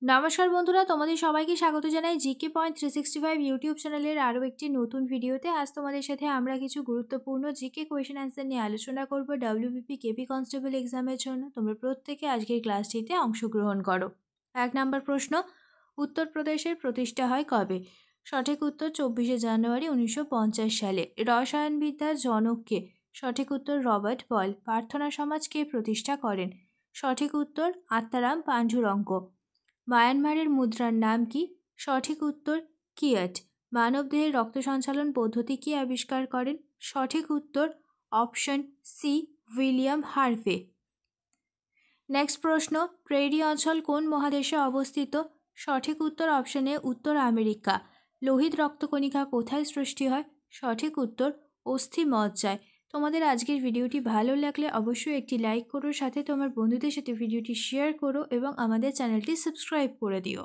নমস্কার বন্ধুরা, তোমাদের সবাইকে স্বাগত জানাই জিকে পয়েন্ট 365 ইউটিউব চ্যানেলের আরও একটি নতুন ভিডিওতে। আজ তোমাদের সাথে আমরা কিছু গুরুত্বপূর্ণ জিকে কোয়েশ্চেন অ্যান্সার নিয়ে আলোচনা করব ডব্লিউবিপি কেপি কনস্টেবল এক্সামের জন্য। তোমরা প্রত্যেকে আজকের ক্লাসটিতে অংশগ্রহণ করো। 1 নম্বর প্রশ্ন, উত্তরপ্রদেশের প্রতিষ্ঠা হয় কবে? সঠিক উত্তর 24শে জানুয়ারি 1950 সালে। রসায়নবিদ্যার জনক কে? সঠিক উত্তর রবার্ট বয়েল। প্রার্থনা সমাজ কে প্রতিষ্ঠা করেন? সঠিক উত্তর আত্মারাম পাঞ্জুরঙ্গ। মায়ানমারের মুদ্রার নাম কি? সঠিক উত্তর কিয়াট। মানবদেহের রক্ত সঞ্চালন পদ্ধতি কি আবিষ্কার করেন? সঠিক উত্তর option C, William Harvey. Next প্রশ্ন, প্রেরি অঞ্চল কোন মহাদেশে অবস্থিত? সঠিক উত্তর অপশন এ, উত্তর আমেরিকা। লোহিত রক্তকণিকা কোথায় সৃষ্টি হয়? সঠিক উত্তর অস্থি মজ্জায়। তোমাদের আজকের ভিডিওটি ভালো লাগলে অবশ্যই একটি লাইক করো, সাথে তোমার বন্ধুদের সাথে ভিডিওটি শেয়ার করো এবং আমাদের চ্যানেলটি সাবস্ক্রাইব করে দিও।